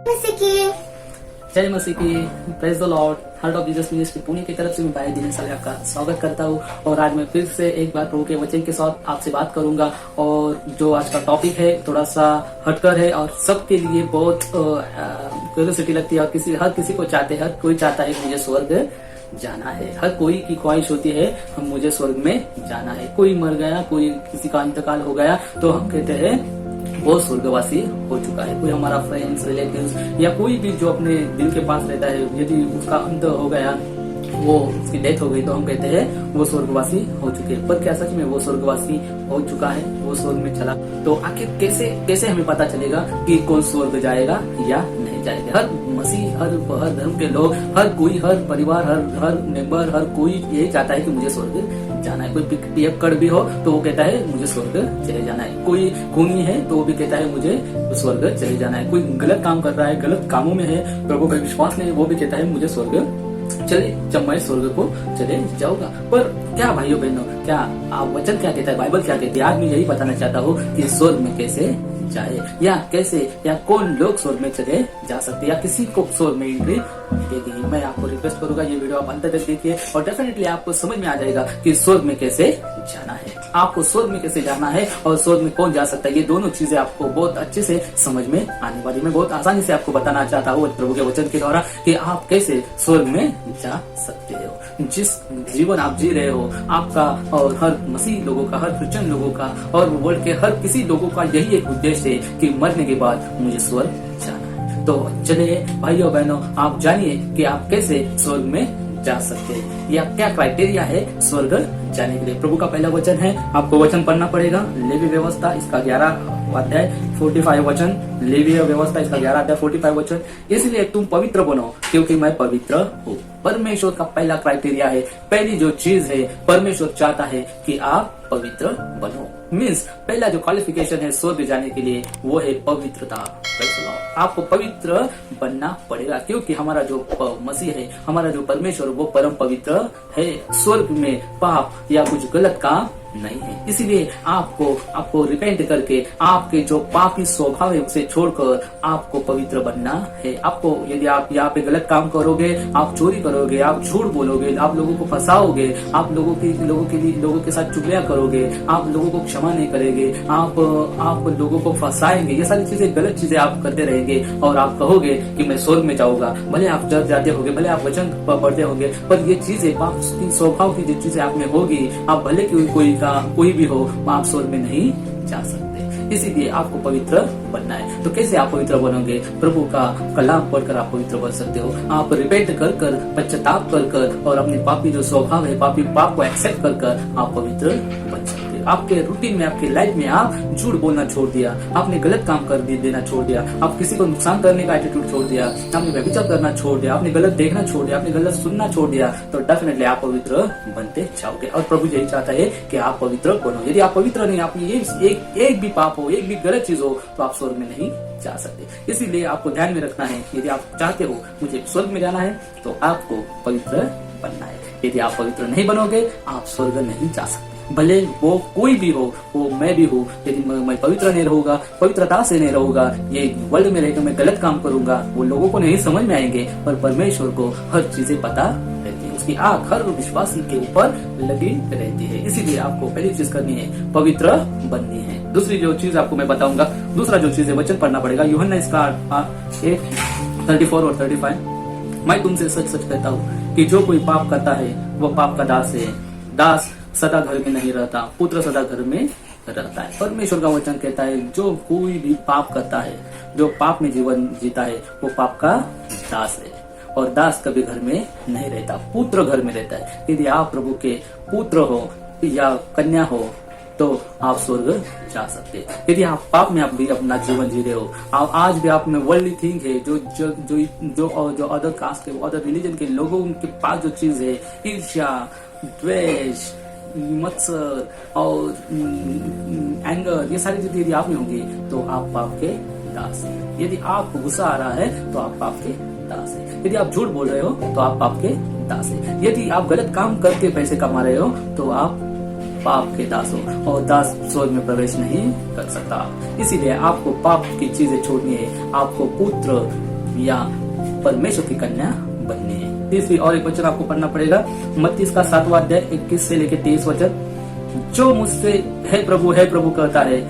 जैसे कि जय मसीह की, praise the Lord. Heart of Jesus ministry Pune की तरफ से मैं भाई दिनेश साले आपका स्वागत करता हूँ। और आज मैं फिर से एक बार प्रभु के वचन के साथ आपसे बात करूंगा। और जो आज का टॉपिक है थोड़ा सा हटकर है और सबके लिए बहुत क्यूरियोसिटी लगती है। और हर किसी को चाहते हैं, हर कोई चाहता है कि मुझे स्वर्ग जाना है। हर कोई की ख्वाहिश होती है हम मुझे स्वर्ग में जाना है। कोई मर गया, कोई किसी का इंतकाल हो गया तो हम कहते हैं वो स्वर्गवासी हो चुका है। कोई हमारा फ्रेंड्स, रिलेटिव्स या कोई भी जो अपने दिल के पास रहता है, यदि उसका अंत हो गया, वो उसकी डेथ हो गई तो हम कहते हैं वो स्वर्गवासी हो चुके हैं। पर क्या सच में वो स्वर्गवासी हो चुका है? वो स्वर्ग में चला? तो आखिर कैसे हमें पता चलेगा कि कौन स्वर्ग जाएगा या नहीं जाएगा? हर मसीह, हर धर्म के लोग, हर कोई, हर परिवार, हर मेंबर, हर कोई यही चाहता है कि मुझे स्वर्ग जाना है। कोई पियक्कड़ भी हो तो वो कहता है मुझे स्वर्ग चले जाना है। कोई खूनी है तो वो भी कहता है मुझे स्वर्ग चले जाना है। कोई गलत काम कर रहा है, गलत कामों में है, प्रभु का विश्वास नहीं, वो भी कहता है मुझे स्वर्ग चले, जब मैं स्वर्ग को चले जाऊंगा। पर क्या भाइयों बहनों, क्या आप वचन क्या कहता है, बाइबल क्या कहती है? आज मैं यही बताना चाहता हूँ कि स्वर्ग में कैसे जाए, या कैसे, या कौन लोग स्वर्ग में चले जा सकते, या किसी को स्वर्ग में एंट्री मिलेगी। मैं आपको रिक्वेस्ट करूंगा ये वीडियो आप अंत तक देखिए और डेफिनेटली आपको समझ में आ जाएगा कि स्वर्ग में कैसे जाना है, आपको स्वर्ग में कैसे जाना है और स्वर्ग में कौन जा सकता है। ये दोनों चीजें आपको बहुत अच्छे से समझ में आने वाली। मैं बहुत आसानी से आपको बताना चाहता हूँ प्रभु के वचन के द्वारा कि आप कैसे स्वर्ग में जा सकते हो। जिस जीवन आप जी रहे हो आपका, और हर मसीह लोगों का, हर क्रिश्चियन लोगों का, और वर्ल्ड के हर किसी लोगों का यही एक उद्देश्य है कि मरने के बाद मुझे स्वर्ग जाना है। तो चलिए भाइयों बहनों, आप जानिए कि आप कैसे स्वर्ग में जा सकते हैं, या क्या क्राइटेरिया है स्वर्ग जाने के लिए। प्रभु का पहला वचन है, आपको वचन पढ़ना पड़ेगा। लेवी व्यवस्था इसका 11 अध्याय 45 वचन। लेवी व्यवस्था इसका 11 अध्याय 45 वचन। इसलिए तुम पवित्र बनो क्योंकि मैं पवित्र हूँ। परमेश्वर का पहला क्राइटेरिया है, पहली जो चीज है, परमेश्वर चाहता है कि आप पवित्र बनो। मीन्स पहला जो क्वालिफिकेशन है स्वर्ग जाने के लिए वो है पवित्रता। आपको पवित्र बनना पड़ेगा क्योंकि हमारा जो मसीह है, हमारा जो परमेश्वर, वो परम पवित्र है। स्वर्ग में पाप या कुछ गलत काम नहीं है। इसीलिए आपको रिपेंट करके आपके जो पापी स्वभाव है उसे छोड़कर आपको पवित्र बनना है। आपको, यदि आप यहाँ पे गलत काम करोगे, आप चोरी करोगे, आप झूठ बोलोगे, आप लोगों को फंसाओगे, आप लोगों के साथ चुगलियां करोगे, आप लोगों को क्षमा नहीं करेंगे, आप लोगों को फंसाएंगे, ये सारी चीजें, गलत चीजें आप करते रहेंगे और आप कहोगे कि मैं स्वर्ग में जाऊंगा। भले आप चर्च जाते होंगे, भले आप वचन पढ़ते होंगे, पर ये चीजें पाप की स्वभाव की जो चीजें आप में होगी, आप भले कोई भी हो, आप स्वर्ग में नहीं जा सकते। इसीलिए आपको पवित्र बनना है। तो कैसे आप पवित्र बनोगे? प्रभु का कलाम पढ़कर आप पवित्र बन सकते हो। आप रिपेंट कर पश्चाताप कर और अपने पापी जो स्वभाव है, पाप को एक्सेप्ट कर आप पवित्र बन सकते हो। आपके रूटीन में, आपके लाइफ में आप झूठ बोलना छोड़ दिया, आपने गलत काम कर देना छोड़ दिया, आप किसी को नुकसान करने का एटीट्यूड छोड़ दिया, आपने व्यभिचार करना छोड़ दिया, आपने गलत देखना छोड़ दिया, आपने गलत सुनना छोड़ दिया, तो डेफिनेटली आप पवित्र बनते जाओगे। और प्रभु यही चाहता है कि आप पवित्र बनो। यदि आप पवित्र नहीं, आप एक भी पाप हो, एक भी गलत चीज हो, तो आप स्वर्ग में नहीं जा सकते। इसीलिए आपको ध्यान में रखना है, यदि आप चाहते हो मुझे स्वर्ग में जाना है तो आपको पवित्र बनना है। यदि आप पवित्र नहीं बनोगे आप स्वर्ग नहीं जा सकते। भले वो कोई भी हो, वो मैं भी हूँ, यदि मैं पवित्र नहीं रहूंगा, पवित्रता से नहीं रहूंगा, ये वर्ल्ड में रहकर मैं गलत काम करूंगा, वो लोगों को नहीं समझ में आएंगे। पर परमेश्वर को हर चीजें पता रहती है, उसकी आंख हर विश्वासी के ऊपर लगी रहती है। इसीलिए आपको पहली चीज करनी है, पवित्र बननी है। दूसरी जो चीज आपको मैं बताऊंगा, दूसरा जो चीज है, वचन पढ़ना पड़ेगा। यूहन्ना इसका 8:34 और 35। मैं तुमसे सच सच कहता हूँ कि जो कोई पाप करता है वो पाप का दास है। दास सदा घर में नहीं रहता, पुत्र सदा घर में रहता है। परमेश्वर का वचन कहता है जो कोई भी पाप करता है, जो पाप में जीवन जीता है, वो पाप का दास है। और दास कभी घर में नहीं रहता, पुत्र घर में रहता है। यदि आप प्रभु के पुत्र हो या कन्या हो तो आप स्वर्ग जा सकते। यदि आप पाप में आप भी अपना जीवन जी रहे हो, आप आज भी आप में वर्ल्डली थिंग है, जो अदर कास्ट के, अदर रिलीजन के लोगों के पास जो चीज है, ईर्ष्या, द्वेष, मत्सर और एंगर, ये सारी चीजें यदि आप में होंगी तो आप पाप के दास हैं। यदि आपको गुस्सा आ रहा है तो आप पाप के दास हैं। यदि आप झूठ बोल रहे हो तो आप पाप के दास हैं। यदि आप गलत काम करके पैसे कमा रहे हो तो आप पाप के दास हो, और दास स्वर्ग में प्रवेश नहीं कर सकता। इसीलिए आपको पाप की चीजें छोड़नी है, आपको पुत्र या परमेश्वर की कन्या बननी है। तीसरी और एक वचन आपको पढ़ना पड़ेगा, मत्ती का 7वां अध्याय 21 से लेकर 23 वचन। जो मुझसे है प्रभु कहता है,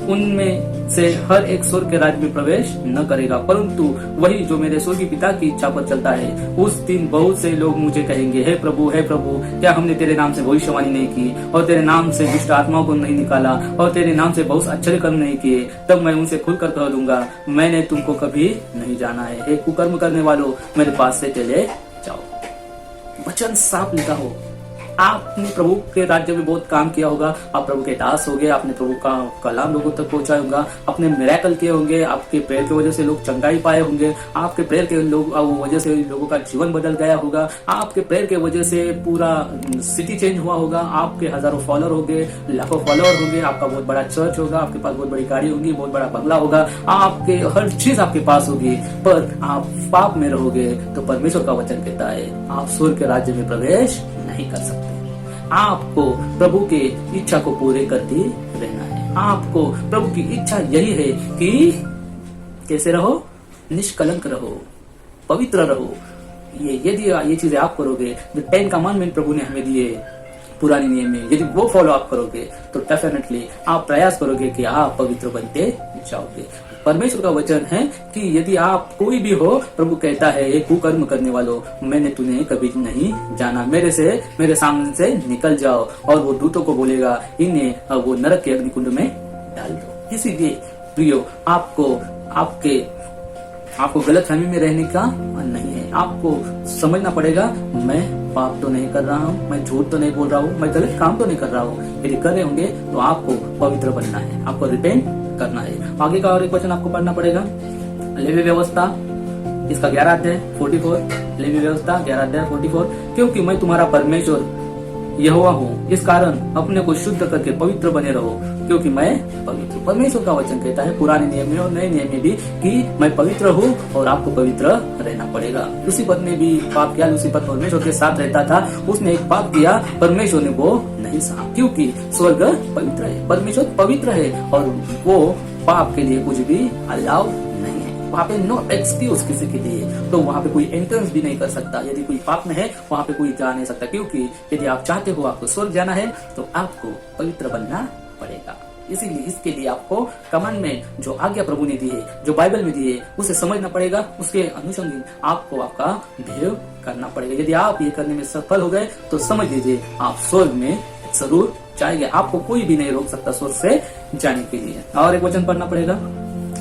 उनमें से हर एक स्वर्ग के राज्य में प्रवेश न करेगा, परंतु वही जो मेरे स्वर्गीय पिता की इच्छा पर चलता है। उस दिन बहुत से लोग मुझे कहेंगे, हे प्रभु क्या हमने तेरे नाम से भविष्यवाणी नहीं की, और तेरे नाम से दुष्ट आत्माओं को नहीं निकाला, और तेरे नाम से बहुत आश्चर्य कर्म नहीं किए? तब मैं उनसे खुलकर कह दूंगा, मैंने तुमको कभी नहीं जाना है। हे कुकर्म करने वालों, मेरे पास से चले जाओ। वचन साफ लिखा हो। आपने प्रभु के राज्य में बहुत काम किया होगा, आप प्रभु के दास हो गए, आपने प्रभु का कलाम लोगों तक पहुंचाया होगा, आपने मिरेकल किए होंगे, आपके प्रेयर की वजह से लोग चंगाई पाए होंगे, आपके प्रेयर के वजह से लोगों का जीवन बदल गया होगा, आपके प्रेयर के वजह से पूरा सिटी चेंज हुआ होगा, आपके हजारों फॉलोअर होंगे, लाखों फॉलोअर होंगे, आपका बहुत बड़ा चर्च होगा, आपके पास बहुत बड़ी गाड़ी होगी, बहुत बड़ा बंगला होगा, आपके हर चीज आपके पास होगी, पर आप पाप में रहोगे तो परमेश्वर का वचन कहता है आप स्वर्ग के राज्य में प्रवेश नहीं कर सकते। आपको प्रभु के इच्छा को पूरे करते रहना है। आपको प्रभु की इच्छा यही है कि कैसे रहो, निष्कलंक रहो, पवित्र रहो। यदि ये चीजें आप करोगे, जो 10 कमांडमेंट प्रभु ने हमें दिए पुराने नियम में, यदि वो फॉलो आप करोगे तो डेफिनेटली आप प्रयास करोगे कि आप पवित्र बनते जाओगे। परमेश्वर का वचन है कि यदि आप कोई भी हो, प्रभु कहता है, ये कुकर्म करने वालों, मैंने तुम्हें कभी नहीं जाना, मेरे सामने से निकल जाओ। और वो दूतों को बोलेगा, इन्हें वो नरक के अग्निकुंड में डाल दो। इसीलिए प्रियो, आपको गलतफहमी में रहने का नहीं है। आपको समझना पड़ेगा, मैं पाप तो नहीं कर रहा हूँ, मैं झूठ तो नहीं बोल रहा हूँ, मैं गलत काम तो नहीं कर रहा हूँ। यदि कर रहे होंगे तो आपको पवित्र बनना है, आपको रिपेंट करना है। आगे का और एक वचन आपको पढ़ना पड़ेगा, लेवी व्यवस्था इसका 11 अध्याय 44। लेवी व्यवस्था 11 अध्याय 44। क्योंकि मैं तुम्हारा परमेश्वर यहोवा हूँ, इस कारण अपने को शुद्ध करके पवित्र बने रहो, क्योंकि मैं पवित्र। परमेश्वर का वचन कहता है पुराने नियम में और नए नियम में भी कि मैं पवित्र हूँ और आपको पवित्र रहना पड़ेगा। लूसीफर ने भी पाप किया, लूसीफर परमेश्वर के साथ रहता था, उसने एक पाप किया, परमेश्वर ने वो नहीं सहा, क्योंकि स्वर्ग पवित्र है, परमेश्वर पवित्र है और वो पाप के लिए कुछ भी अलाउ नहीं है। वहाँ पे नो एक्सक्यूज किसी के लिए, तो वहाँ पे कोई एंट्रेंस भी नहीं कर सकता। यदि कोई पाप में है वहाँ पे कोई जा नहीं सकता, क्योंकि यदि आप चाहते हो आपको स्वर्ग जाना है तो आपको पवित्र बनना पड़ेगा। इसीलिए इसके लिए आपको कमांडमेंट जो आज्ञा प्रभु ने दी है, जो बाइबल में दी है, उसे समझना पड़ेगा, उसके अनुसंधान आपको आपका बिहेव करना पड़ेगा। यदि आप ये करने में सफल हो गए तो समझ लीजिए आप स्वर्ग में जरूर जाएंगे, आपको कोई भी नहीं रोक सकता स्वर्ग से जाने के लिए। और एक वचन पढ़ना पड़ेगा,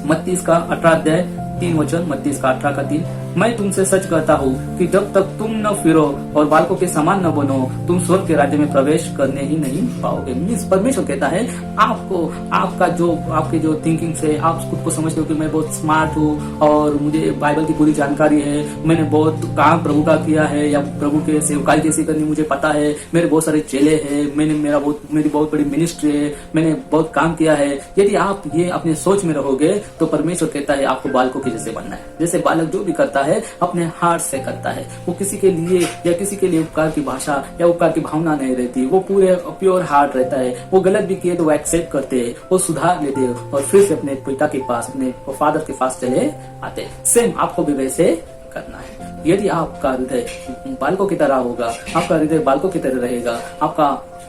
मत्ती का 18 अध्याय 3 वचन, मत्ती का 18 का 3। मैं तुमसे सच कहता हूँ कि जब तक तुम न फिरो और बालकों के समान न बनो, तुम स्वर्ग के राज्य में प्रवेश करने ही नहीं पाओगे। मीन्स परमेश्वर कहता है आपको, आपके जो थिंकिंग से आप खुद को समझते हो कि मैं बहुत स्मार्ट हूँ और मुझे बाइबल की पूरी जानकारी है, मैंने बहुत काम प्रभु का किया है, या प्रभु के सेवकाई कैसे करनी मुझे पता है, मेरे बहुत सारे चेले हैं, मेरी बहुत बड़ी मिनिस्ट्री है, मैंने बहुत काम किया है। यदि आप ये अपने सोच में रहोगे तो परमेश्वर कहता है आपको बालकों के जैसे बनना है। जैसे बालक जो भी करता है अपने हार्ट से करता है, वो किसी के लिए या किसी के लिए उपकार की भाषा या उपकार की भावना नहीं रहती, वो पूरे प्योर हार्ट रहता है। वो गलत भी किए तो वो एक्सेप्ट करते हैं, वो सुधार लेते हैं और फिर से अपने पिता के पास, अपने फादर के पास चले आते हैं। सेम आपको भी वैसे करना है। यदि आपका हृदय बालकों की तरह होगा, आपका हृदय बालकों की तरह रहेगा,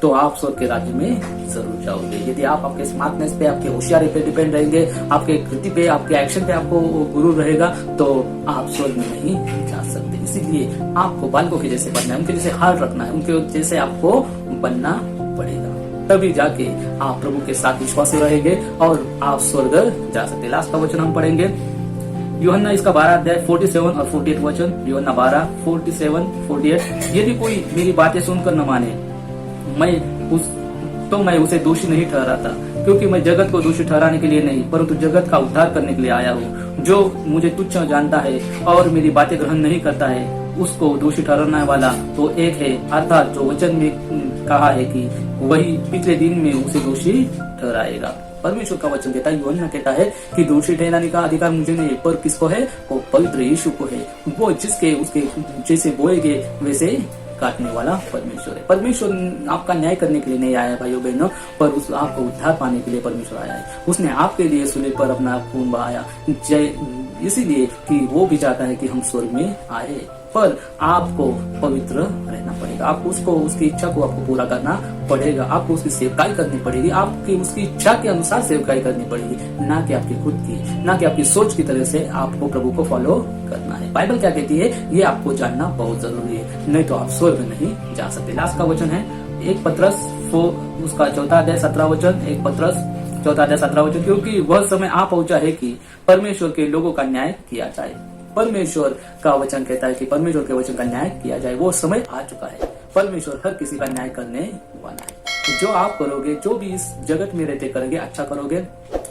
तो आप स्वर्ग के राज्य में जरूर जाओगे। यदि आप आपके स्मार्टनेस पे, आपके होशियारी पे डिपेंड रहेंगे, आपके कृति पे, आपके एक्शन पे आपको गुरु रहेगा, तो आप स्वर्ग में नहीं जा सकते। इसीलिए आपको बालकों के जैसे बनना है, उनके जैसे हाल रखना है, उनके जैसे आपको बनना पड़ेगा, तभी जाके आप प्रभु के साथ विश्वासी रहेंगे और आप स्वर्ग जा सकते। लास्ट का वचन हम पढ़ेंगे, यूहन्ना इसका 12 अध्याय 47 और 48 वचन। यूहन्ना 12 47 48। यदि कोई मेरी बातें सुनकर न माने, मैं उसे दोषी नहीं ठहराता, क्योंकि मैं जगत को दोषी ठहराने के लिए नहीं, परंतु जगत का उद्धार करने के लिए आया हूँ। जो मुझे तुच्छ जानता है और मेरी बातें ग्रहण नहीं करता है, उसको दोषी ठहराने वाला तो एक है, अर्थात जो वचन में कहा है कि वही पिछले दिन में उसे दोषी ठहराएगा। परमेश्वर का वचन कहता है, यूहन्ना कहता है कि दोषी ठहराने का अधिकार मुझे नहीं है, पर किसको है? वो पवित्र यीशु को है। वो उसके जैसे बोएगे वैसे काटने वाला परमेश्वर है। परमेश्वर आपका न्याय करने के लिए नहीं आया भाइयों बहनों, पर आपको उद्धार पाने के लिए परमेश्वर आया है। उसने आपके लिए सूली पर अपना खून बहाया। इसीलिए कि वो भी चाहता है कि हम स्वर्ग में आए, पर आपको पवित्र रहना पड़ेगा। आपको उसकी इच्छा को आपको पूरा करना पड़ेगा। आपको उसकी सेवकाई करनी पड़ेगी। आपकी उसकी इच्छा के अनुसार सेवकाई करनी पड़ेगी, ना कि आपकी खुद की, ना कि आपकी सोच की तरह से आपको प्रभु को फॉलो करना है। बाइबल क्या कहती है ये आपको जानना बहुत जरूरी है, नहीं तो आप स्वर्ग नहीं जा सकते। लास्ट का वचन है 1 पतरस उसका 4 अध्याय 17 वचन, 1 पतरस 4 अध्याय 17 वचन, क्योंकि वह समय आ पहुंचा है कि परमेश्वर के लोगों का न्याय किया जाए। परमेश्वर का वचन कहता है कि परमेश्वर के वचन का न्याय किया जाए। वो समय आ चुका है। परमेश्वर हर किसी का न्याय करने वाला है। तो जो आप करोगे, जो भी इस जगत में रहते करोगे, अच्छा करोगे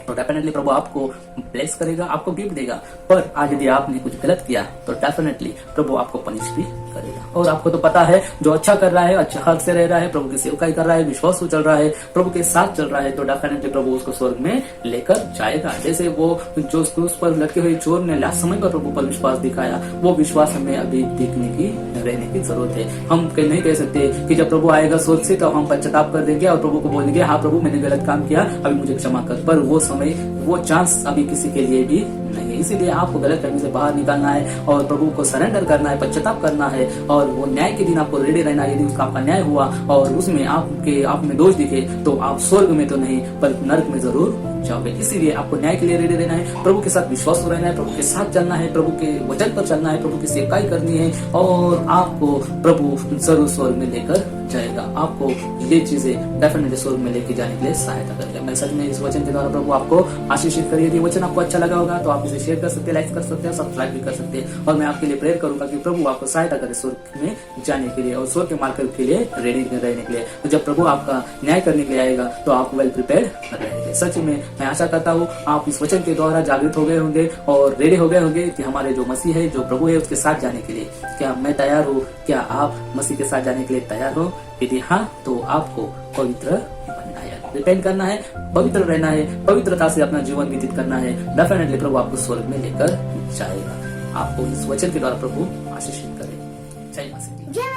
तो डेफिनेटली प्रभु आपको ब्लेस करेगा, आपको गिफ्ट देगा। पर आज यदि आपने कुछ गलत किया तो डेफिनेटली प्रभु आपको पनिश भी करेगा। और आपको तो पता है, जो अच्छा कर रहा है, अच्छा हक से रह रहा है, प्रभु की सेवकाई कर रहा है, विश्वास से चल रहा है, प्रभु के साथ चल रहा है, तो डेफिनेटली प्रभु उसको स्वर्ग में लेकर जाएगा। जैसे वो जो क्रूस पर लटके हुए चोर ने लास्ट समय पर प्रभु पर विश्वास दिखाया, वो विश्वास हमें अभी दिखने की, रहने की जरूरत है। हम नहीं कह सकते कि जब प्रभु आएगा स्वर्ग से तो हम पश्चाताप कर देंगे और प्रभु को बोलेंगे हाँ प्रभु मैंने गलत काम किया, अभी मुझे क्षमा कर। पर वो समय, वो चांस अभी किसी के लिए भी नहीं है। इसीलिए आपको गलत करने से बाहर निकलना है और प्रभु को सरेंडर करना है, पश्चाताप करना है, और वो न्याय के दिन आपको रेडी रहना है। यदि उसका आपका न्याय हुआ और उसमें आप में दोष दिखे तो आप स्वर्ग में तो नहीं पर नरक में जरूर जाओगे। इसीलिए आपको न्याय के लिए रेडी रहना है, प्रभु के साथ विश्वास रहना है, प्रभु के साथ चलना है, प्रभु के वचन पर चलना है, प्रभु की सेवकाई करनी है, और आपको प्रभु जरूर स्वर्ग में लेकर जाएगा। आपको ये चीजें डेफिनेटली स्वर्ग में लेके जाने के लिए सहायता करेगा। मैं सच में इस वचन के द्वारा प्रभु आपको आशीषित करिए। यदि वचन आपको अच्छा लगा होगा तो आप इसे शेयर कर सकते हैं, लाइक कर सकते हैं, सब्सक्राइब भी कर सकते हैं। और मैं आपके लिए प्रेयर करूंगा कि प्रभु आपको सहायता करे स्वर्ग में जाने के लिए और स्वर्ग के मार्ग के लिए रेडी रहने के लिए। तो जब प्रभु आपका न्याय करने के लिए आएगा तो आप वेल प्रिपेयर्ड रहेंगे। सच में मैं आशा करता हूँ आप इस वचन के द्वारा जागृत हो गए होंगे और रेडी हो गए होंगे कि हमारे जो मसीह है, जो प्रभु है, उसके साथ जाने के लिए। क्या मैं तैयार हूँ? क्या आप मसीह के साथ जाने के लिए तैयार हो? यदि हाँ तो आपको पवित्र बनना है, रिपेंट करना है, पवित्र रहना है, पवित्रता से अपना जीवन व्यतीत करना है। डेफिनेटली प्रभु आपको स्वर्ग में लेकर जाएगा। आपको इस वचन के द्वारा प्रभु आशीषित करे। जय मसीह।